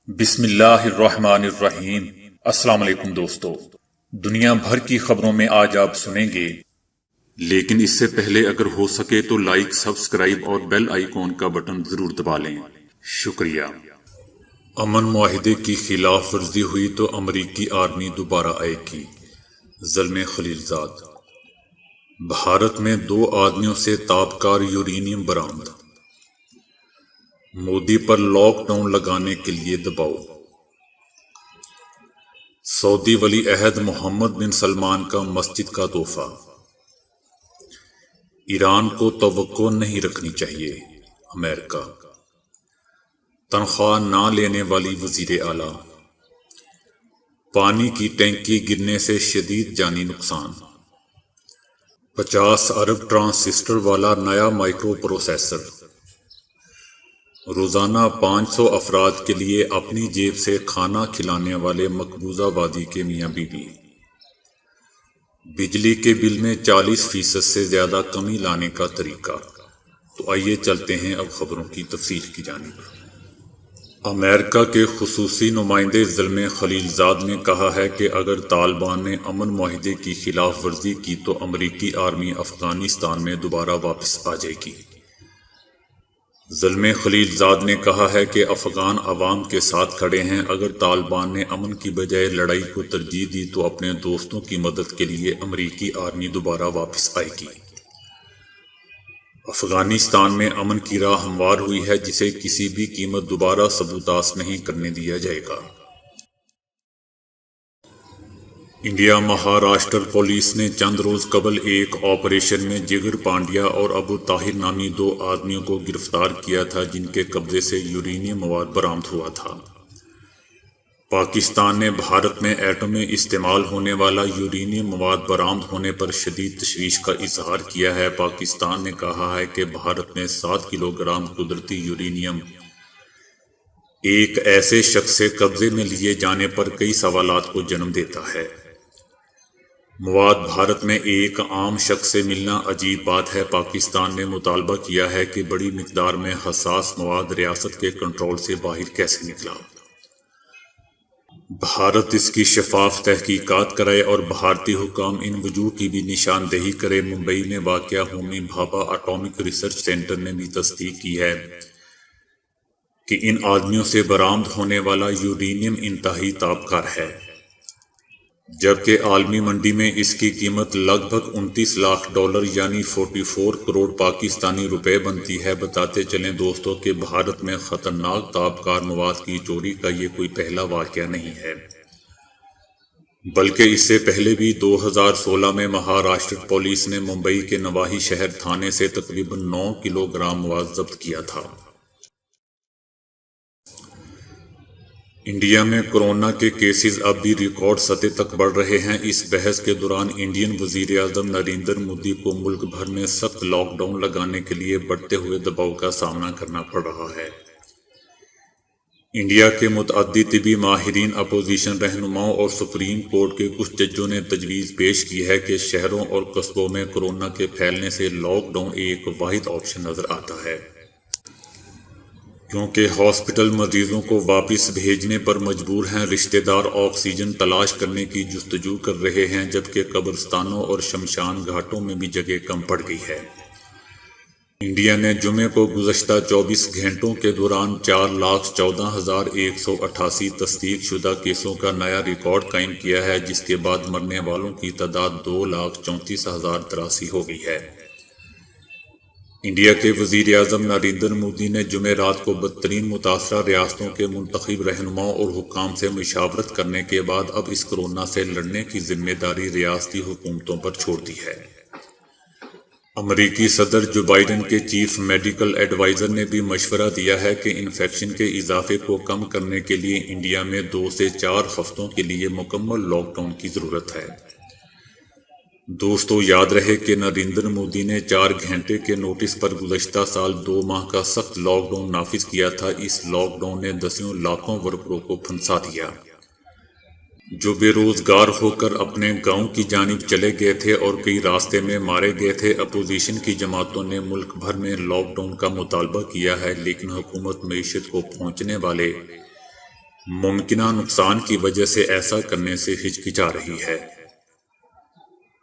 بسم اللہ الرحمن الرحیم۔ السلام علیکم دوستو، دنیا بھر کی خبروں میں آج آپ سنیں گے، لیکن اس سے پہلے اگر ہو سکے تو لائک، سبسکرائب اور بیل آئیکن کا بٹن ضرور دبا لیں۔ شکریہ۔ امن معاہدے کی خلاف ورزی ہوئی تو امریکی آرمی دوبارہ آئے گی، زلمے خلیل زاد۔ بھارت میں 2 آدمیوں سے تابکار یورینیم برآمد۔ مودی پر لاک ڈاؤن لگانے کے لیے دباؤ۔ سعودی ولی عہد محمد بن سلمان کا مسجد کا تحفہ۔ ایران کو توقع نہیں رکھنی چاہیے، امریکہ۔ تنخواہ نہ لینے والی وزیر اعلیٰ۔ پانی کی ٹینکی گرنے سے شدید جانی نقصان۔ 50 ارب ٹرانزسٹر والا نیا مائکرو پروسیسر۔ روزانہ 500 افراد کے لیے اپنی جیب سے کھانا کھلانے والے مقبوضہ وادی کے میاں بیوی۔ بجلی کے بل میں 40% سے زیادہ کمی لانے کا طریقہ۔ تو آئیے چلتے ہیں اب خبروں کی تفصیل کی جانب۔ امریکہ کے خصوصی نمائندے زلمے خلیل زاد نے کہا ہے کہ اگر طالبان نے امن معاہدے کی خلاف ورزی کی تو امریکی آرمی افغانستان میں دوبارہ واپس آ جائے گی۔ زلمے خلیل زاد نے کہا ہے کہ افغان عوام کے ساتھ کھڑے ہیں۔ اگر طالبان نے امن کی بجائے لڑائی کو ترجیح دی تو اپنے دوستوں کی مدد کے لیے امریکی آرمی دوبارہ واپس آئے گی۔ افغانستان میں امن کی راہ ہموار ہوئی ہے، جسے کسی بھی قیمت دوبارہ سبوتاژ نہیں کرنے دیا جائے گا۔ انڈیا مہاراشٹر پولیس نے چند روز قبل ایک آپریشن میں جگر پانڈیا اور ابو طاہر نامی 2 آدمیوں کو گرفتار کیا تھا، جن کے قبضے سے یورینیم مواد برآمد ہوا تھا۔ پاکستان نے بھارت میں ایٹم میں استعمال ہونے والا یورینیم مواد برآمد ہونے پر شدید تشویش کا اظہار کیا ہے۔ پاکستان نے کہا ہے کہ بھارت میں 7 کلو گرام قدرتی یورینیم ایک ایسے شخص سے قبضے میں لیے جانے پر کئی سوالات کو جنم دیتا ہے۔ مواد بھارت میں ایک عام شخص سے ملنا عجیب بات ہے۔ پاکستان نے مطالبہ کیا ہے کہ بڑی مقدار میں حساس مواد ریاست کے کنٹرول سے باہر کیسے نکلا۔ بھارت اس کی شفاف تحقیقات کرائے اور بھارتی حکام ان وجوہ کی بھی نشاندہی کرے۔ ممبئی میں واقع Homi Bhabha atomic research centre نے بھی تصدیق کی ہے کہ ان آدمیوں سے برآمد ہونے والا یورینیم انتہائی تابکار ہے، جبکہ عالمی منڈی میں اس کی قیمت لگ بھگ $29 لاکھ یعنی 44 کروڑ پاکستانی روپے بنتی ہے۔ بتاتے چلیں دوستوں کہ بھارت میں خطرناک تابکار مواد کی چوری کا یہ کوئی پہلا واقعہ نہیں ہے، بلکہ اس سے پہلے بھی 2016 میں مہاراشٹر پولیس نے ممبئی کے نواحی شہر تھانے سے تقریباً 9 کلو گرام مواد ضبط کیا تھا۔ انڈیا میں کورونا کے کیسز اب بھی ریکارڈ سطح تک بڑھ رہے ہیں۔ اس بحث کے دوران انڈین وزیر اعظم نریندر مودی کو ملک بھر میں سخت لاک ڈاؤن لگانے کے لیے بڑھتے ہوئے دباؤ کا سامنا کرنا پڑ رہا ہے۔ انڈیا کے متعدد طبی ماہرین، اپوزیشن رہنماؤں اور سپریم کورٹ کے کچھ ججوں نے تجویز پیش کی ہے کہ شہروں اور قصبوں میں کورونا کے پھیلنے سے لاک ڈاؤن ایک واحد آپشن نظر آتا ہے، کیونکہ ہاسپٹل مریضوں کو واپس بھیجنے پر مجبور ہیں، رشتہ دار آکسیجن تلاش کرنے کی جستجو کر رہے ہیں، جبکہ قبرستانوں اور شمشان گھاٹوں میں بھی جگہ کم پڑ گئی ہے۔ انڈیا نے جمعے کو گزشتہ 24 گھنٹوں کے دوران 4,14,188 تصدیق شدہ کیسوں کا نیا ریکارڈ قائم کیا ہے، جس کے بعد مرنے والوں کی تعداد 2,34,083 ہو گئی ہے۔ انڈیا کے وزیر اعظم نریندر مودی نے جمعرات کو بدترین متاثرہ ریاستوں کے منتخب رہنماؤں اور حکام سے مشاورت کرنے کے بعد اب اس کورونا سے لڑنے کی ذمہ داری ریاستی حکومتوں پر چھوڑ دی ہے۔ امریکی صدر جو بائیڈن کے چیف میڈیکل ایڈوائزر نے بھی مشورہ دیا ہے کہ انفیکشن کے اضافے کو کم کرنے کے لیے انڈیا میں 2 سے 4 ہفتوں کے لیے مکمل لاک ڈاؤن کی ضرورت ہے۔ دوستو یاد رہے کہ نریندر مودی نے 4 گھنٹے کے نوٹس پر گزشتہ سال 2 ماہ کا سخت لاک ڈاؤن نافذ کیا تھا۔ اس لاک ڈاؤن نے دسیوں لاکھوں ورکروں کو پھنسا دیا، جو بے روزگار ہو کر اپنے گاؤں کی جانب چلے گئے تھے اور کئی راستے میں مارے گئے تھے۔ اپوزیشن کی جماعتوں نے ملک بھر میں لاک ڈاؤن کا مطالبہ کیا ہے، لیکن حکومت معیشت کو پہنچنے والے ممکنہ نقصان کی وجہ سے ایسا کرنے سے ہچکچا رہی ہے۔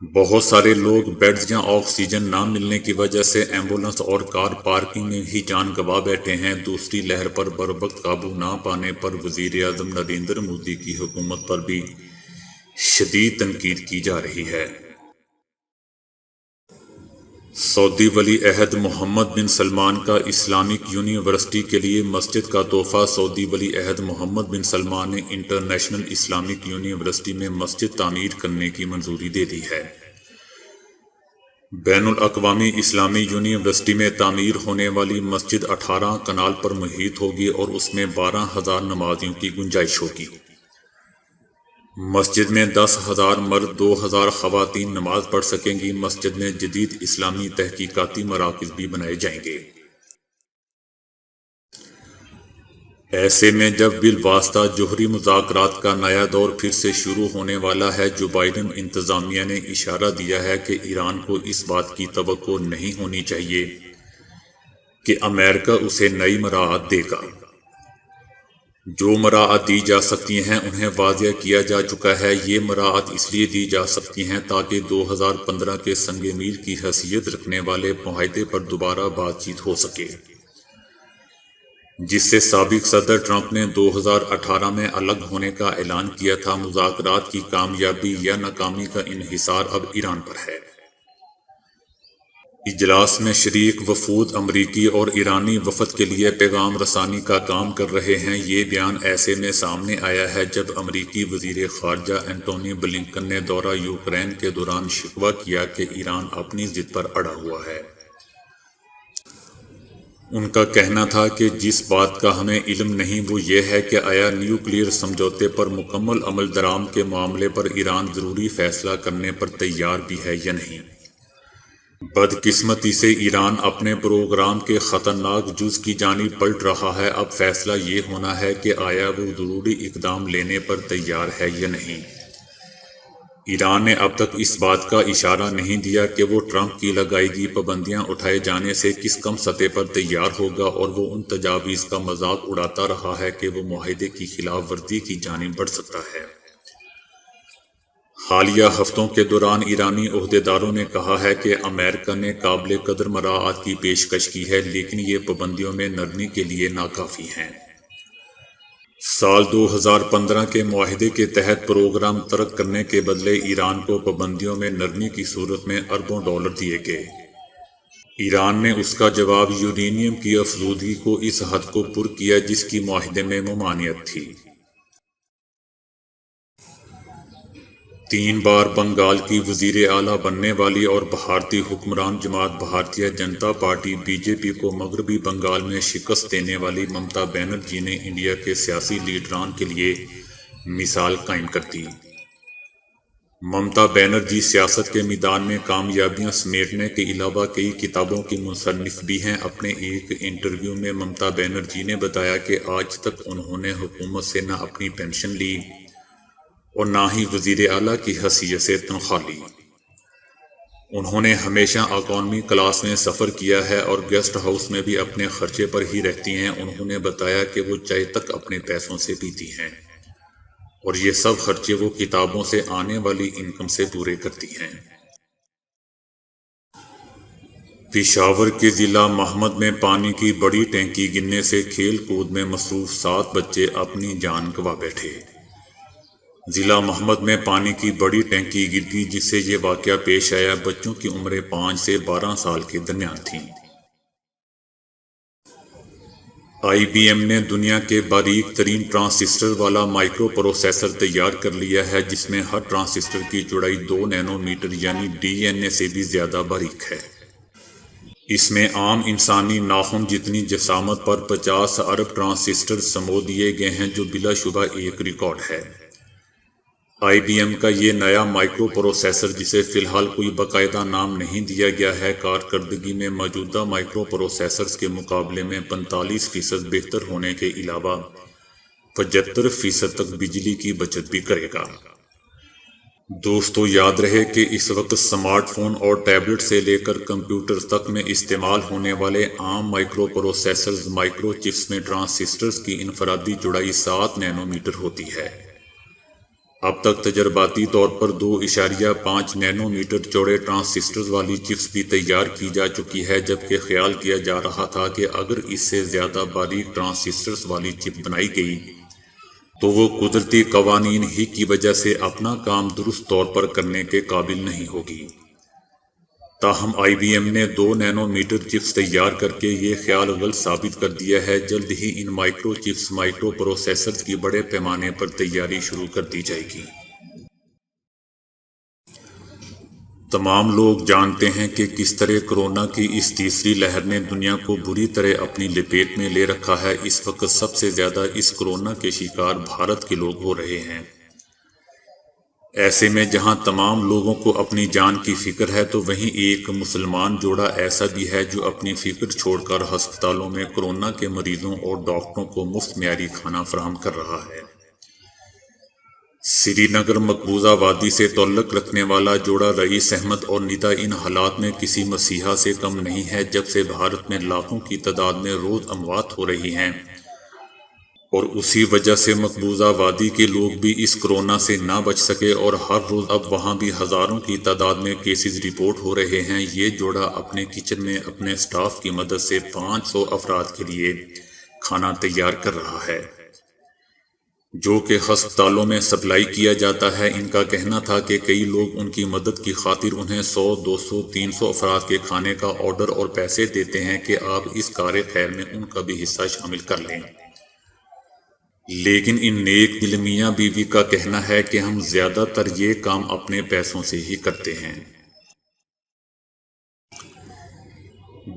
بہت سارے لوگ بیڈز یا آکسیجن نہ ملنے کی وجہ سے ایمبولنس اور کار پارکنگ میں ہی جان گنوا بیٹھے ہیں۔ دوسری لہر پر بروقت قابو نہ پانے پر وزیر اعظم نریندر مودی کی حکومت پر بھی شدید تنقید کی جا رہی ہے۔ سعودی ولی عہد محمد بن سلمان کا اسلامک یونیورسٹی کے لیے مسجد کا تحفہ۔ سعودی ولی عہد محمد بن سلمان نے انٹرنیشنل اسلامک یونیورسٹی میں مسجد تعمیر کرنے کی منظوری دے دی ہے۔ بین الاقوامی اسلامی یونیورسٹی میں تعمیر ہونے والی مسجد 18 کنال پر محیط ہوگی اور اس میں 12,000 نمازیوں کی گنجائش ہوگی۔ مسجد میں 10,000 مرد 2,000 خواتین نماز پڑھ سکیں گی۔ مسجد میں جدید اسلامی تحقیقاتی مراکز بھی بنائے جائیں گے۔ ایسے میں جب بالواسطہ جوہری مذاکرات کا نیا دور پھر سے شروع ہونے والا ہے، جو بائیڈن انتظامیہ نے اشارہ دیا ہے کہ ایران کو اس بات کی توقع نہیں ہونی چاہیے کہ امریکہ اسے نئی مراعات دے گا۔ جو مراعات دی جا سکتی ہیں انہیں واضح کیا جا چکا ہے۔ یہ مراعات اس لیے دی جا سکتی ہیں تاکہ 2015 کے سنگ میل کی حیثیت رکھنے والے معاہدے پر دوبارہ بات چیت ہو سکے، جس سے سابق صدر ٹرمپ نے 2018 میں الگ ہونے کا اعلان کیا تھا۔ مذاکرات کی کامیابی یا ناکامی کا انحصار اب ایران پر ہے۔ اجلاس میں شریک وفود امریکی اور ایرانی وفد کے لیے پیغام رسانی کا کام کر رہے ہیں۔ یہ بیان ایسے میں سامنے آیا ہے جب امریکی وزیر خارجہ اینٹونی بلنکن نے دورہ یوکرین کے دوران شکوہ کیا کہ ایران اپنی ضد پر اڑا ہوا ہے۔ ان کا کہنا تھا کہ جس بات کا ہمیں علم نہیں وہ یہ ہے کہ آیا نیوکلیئر سمجھوتے پر مکمل عمل درآمد کے معاملے پر ایران ضروری فیصلہ کرنے پر تیار بھی ہے یا نہیں۔ بدقسمتی سے ایران اپنے پروگرام کے خطرناک جز کی جانب پلٹ رہا ہے۔ اب فیصلہ یہ ہونا ہے کہ آیا وہ ضروری اقدام لینے پر تیار ہے یا نہیں۔ ایران نے اب تک اس بات کا اشارہ نہیں دیا کہ وہ ٹرمپ کی لگائی گئی پابندیاں اٹھائے جانے سے کس کم سطح پر تیار ہوگا، اور وہ ان تجاویز کا مذاق اڑاتا رہا ہے کہ وہ معاہدے کی خلاف ورزی کی جانب بڑھ سکتا ہے۔ حالیہ ہفتوں کے دوران ایرانی عہدیداروں نے کہا ہے کہ امریکہ نے قابل قدر مراعات کی پیشکش کی ہے، لیکن یہ پابندیوں میں نرمی کے لیے ناکافی ہیں۔ سال 2015 کے معاہدے کے تحت پروگرام ترک کرنے کے بدلے ایران کو پابندیوں میں نرمی کی صورت میں اربوں ڈالر دیے گئے۔ ایران نے اس کا جواب یورینیم کی افزودگی کو اس حد کو پر کیا جس کی معاہدے میں ممانعت تھی۔ 3 بار بنگال کی وزیر اعلیٰ بننے والی اور بھارتی حکمران جماعت Bharatiya Janata party B J پی کو مغربی بنگال میں شکست دینے والی ممتا بنرجی نے انڈیا کے سیاسی لیڈران کے لیے مثال قائم کر دی۔ ممتا بنرجی سیاست کے میدان میں کامیابیاں سمیٹنے کے علاوہ کئی کتابوں کی مصنف بھی ہیں۔ اپنے ایک انٹرویو میں ممتا بنرجی نے بتایا کہ آج تک انہوں نے حکومت سے نہ اپنی پینشن لی اور نہ ہی وزیر اعلیٰ کی حیثیت سے تنخواہ لی۔ انہوں نے ہمیشہ اکانومی کلاس میں سفر کیا ہے اور گیسٹ ہاؤس میں بھی اپنے خرچے پر ہی رہتی ہیں۔ انہوں نے بتایا کہ وہ چائے تک اپنے پیسوں سے پیتی ہیں اور یہ سب خرچے وہ کتابوں سے آنے والی انکم سے پورے کرتی ہیں۔ پشاور کے ضلع محمد میں پانی کی بڑی ٹینکی گرنے سے کھیل کود میں مصروف 7 بچے اپنی جان گنوا بیٹھے۔ ضلع محمد میں پانی کی بڑی ٹینکی گر گئی جس سے یہ واقعہ پیش آیا۔ بچوں کی عمریں 5 سے 12 سال کے درمیان تھیں۔ آئی بی ایم نے دنیا کے باریک ترین ٹرانزسٹر والا مائکرو پروسیسر تیار کر لیا ہے جس میں ہر ٹرانزسٹر کی چوڑائی 2 نینو میٹر یعنی ڈی این اے سے بھی زیادہ باریک ہے۔ اس میں عام انسانی ناخن جتنی جسامت پر 50 ارب ٹرانزسٹر سمو دیے گئے ہیں، جو بلا شبہ ایک ریکارڈ ہے۔ آئی بی ایم کا یہ نیا مائکرو پروسیسر، جسے فی الحال کوئی باقاعدہ نام نہیں دیا گیا ہے، کارکردگی میں موجودہ مائکرو پروسیسرز کے مقابلے میں 45% بہتر ہونے کے علاوہ 75% تک بجلی کی بچت بھی کرے گا۔ دوستو یاد رہے کہ اس وقت سمارٹ فون اور ٹیبلٹ سے لے کر کمپیوٹر تک میں استعمال ہونے والے عام مائکرو پروسیسرز مائکرو چپس میں ٹرانزسٹرز کی انفرادی چوڑائی 7 نینو میٹر ہوتی ہے۔ اب تک تجرباتی طور پر 2.5 نینو میٹر چوڑے ٹرانزسٹرز والی چپس بھی تیار کی جا چکی ہے، جبکہ خیال کیا جا رہا تھا کہ اگر اس سے زیادہ باریک ٹرانزسٹرز والی چپ بنائی گئی تو وہ قدرتی قوانین ہی کی وجہ سے اپنا کام درست طور پر کرنے کے قابل نہیں ہوگی۔ تاہم آئی بی ایم نے 2 نینو میٹر چپس تیار کر کے یہ خیال غلط ثابت کر دیا ہے۔ جلد ہی ان مائکرو چپس مائکرو پروسیسرز کی بڑے پیمانے پر تیاری شروع کر دی جائے گی۔ تمام لوگ جانتے ہیں کہ کس طرح کورونا کی اس تیسری لہر نے دنیا کو بری طرح اپنی لپیٹ میں لے رکھا ہے۔ اس وقت سب سے زیادہ اس کورونا کے شکار بھارت کے لوگ ہو رہے ہیں۔ ایسے میں جہاں تمام لوگوں کو اپنی جان کی فکر ہے تو وہیں ایک مسلمان جوڑا ایسا بھی ہے جو اپنی فکر چھوڑ کر ہسپتالوں میں کورونا کے مریضوں اور ڈاکٹروں کو مفت معیاری کھانا فراہم کر رہا ہے۔ سری نگر مقبوضہ وادی سے تعلق رکھنے والا جوڑا رئیس احمد اور ندا ان حالات میں کسی مسیحا سے کم نہیں ہے، جب سے بھارت میں لاکھوں کی تعداد میں روز اموات ہو رہی ہیں، اور اسی وجہ سے مقبوضہ وادی کے لوگ بھی اس کورونا سے نہ بچ سکے اور ہر روز اب وہاں بھی ہزاروں کی تعداد میں کیسز رپورٹ ہو رہے ہیں۔ یہ جوڑا اپنے کچن میں اپنے سٹاف کی مدد سے 500 افراد کے لیے کھانا تیار کر رہا ہے، جو کہ ہسپتالوں میں سپلائی کیا جاتا ہے۔ ان کا کہنا تھا کہ کئی لوگ ان کی مدد کی خاطر انہیں 100، 200، 300 افراد کے کھانے کا آرڈر اور پیسے دیتے ہیں کہ آپ اس کار خیر میں ان کا بھی حصہ شامل کر لیں، لیکن ان نیک دل میاں بیوی کا کہنا ہے کہ ہم زیادہ تر یہ کام اپنے پیسوں سے ہی کرتے ہیں۔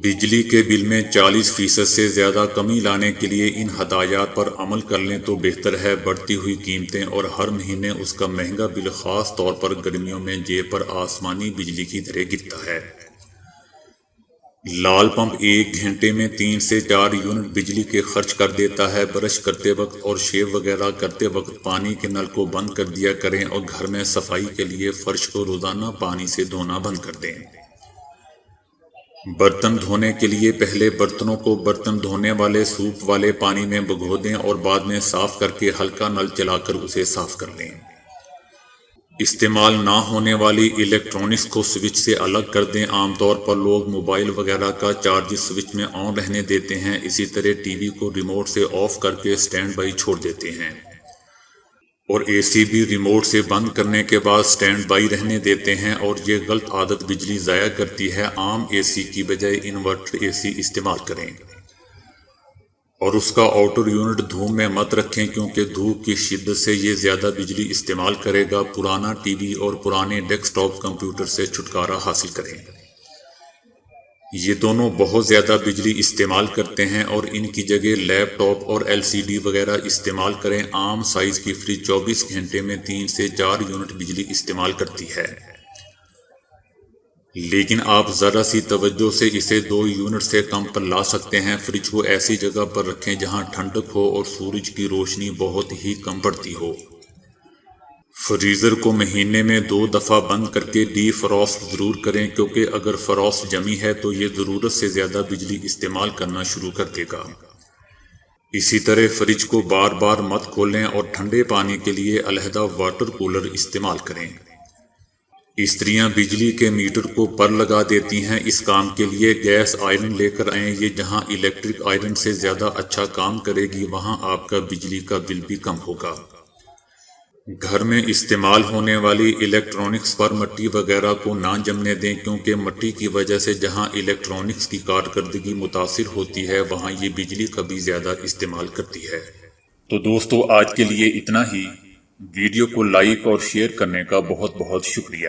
بجلی کے بل میں 40% سے زیادہ کمی لانے کے لیے ان ہدایات پر عمل کر لیں تو بہتر ہے۔ بڑھتی ہوئی قیمتیں اور ہر مہینے اس کا مہنگا بل، خاص طور پر گرمیوں میں جیب پر آسمانی بجلی کی طرح گرتا ہے۔ لال پمپ 1 گھنٹے میں 3 سے 4 یونٹ بجلی کے خرچ کر دیتا ہے۔ برش کرتے وقت اور شیو وغیرہ کرتے وقت پانی کے نل کو بند کر دیا کریں اور گھر میں صفائی کے لیے فرش کو روزانہ پانی سے دھونا بند کر دیں۔ برتن دھونے کے لیے پہلے برتنوں کو برتن دھونے والے سوپ والے پانی میں بھگو دیں اور بعد میں صاف کر کے ہلکا نل چلا کر اسے صاف کر لیں۔ استعمال نہ ہونے والی الیکٹرانکس کو سوئچ سے الگ کر دیں۔ عام طور پر لوگ موبائل وغیرہ کا چارج سوئچ میں آن رہنے دیتے ہیں، اسی طرح ٹی وی کو ریموٹ سے آف کر کے سٹینڈ بائی چھوڑ دیتے ہیں، اور اے سی بھی ریموٹ سے بند کرنے کے بعد سٹینڈ بائی رہنے دیتے ہیں، اور یہ غلط عادت بجلی ضائع کرتی ہے۔ عام اے سی کی بجائے انورٹر اے سی استعمال کریں، اور اس کا آؤٹر یونٹ دھوپ میں مت رکھیں کیونکہ دھوپ کی شدت سے یہ زیادہ بجلی استعمال کرے گا۔ پرانا ٹی وی اور پرانے ڈیسک ٹاپ کمپیوٹر سے چھٹکارا حاصل کریں، یہ دونوں بہت زیادہ بجلی استعمال کرتے ہیں، اور ان کی جگہ لیپ ٹاپ اور ایل سی ڈی وغیرہ استعمال کریں۔ عام سائز کی فریج 24 گھنٹے میں 3 سے 4 یونٹ بجلی استعمال کرتی ہے، لیکن آپ ذرا سی توجہ سے اسے 2 یونٹ سے کم پر لا سکتے ہیں۔ فریج کو ایسی جگہ پر رکھیں جہاں ٹھنڈک ہو اور سورج کی روشنی بہت ہی کم پڑتی ہو۔ فریزر کو مہینے میں 2 دفعہ بند کر کے ڈی فراسٹ ضرور کریں، کیونکہ اگر فراسٹ جمی ہے تو یہ ضرورت سے زیادہ بجلی استعمال کرنا شروع کر دے گا۔ اسی طرح فریج کو بار بار مت کھولیں اور ٹھنڈے پانی کے لیے علیحدہ واٹر کولر استعمال کریں۔ استریاں بجلی کے میٹر کو پر لگا دیتی ہیں۔ اس کام کے لیے گیس آئرن لے کر آئیں، یہ جہاں الیکٹرک آئرن سے زیادہ اچھا کام کرے گی وہاں آپ کا بجلی کا بل بھی کم ہوگا۔ گھر میں استعمال ہونے والی الیکٹرانکس پر مٹی وغیرہ کو نہ جمنے دیں، کیونکہ مٹی کی وجہ سے جہاں الیکٹرانکس کی کارکردگی متاثر ہوتی ہے وہاں یہ بجلی کا بھی زیادہ استعمال کرتی ہے۔ تو دوستو آج کے لیے اتنا ہی۔ ویڈیو کو لائک اور شیئر کرنے کا بہت بہت شکریہ۔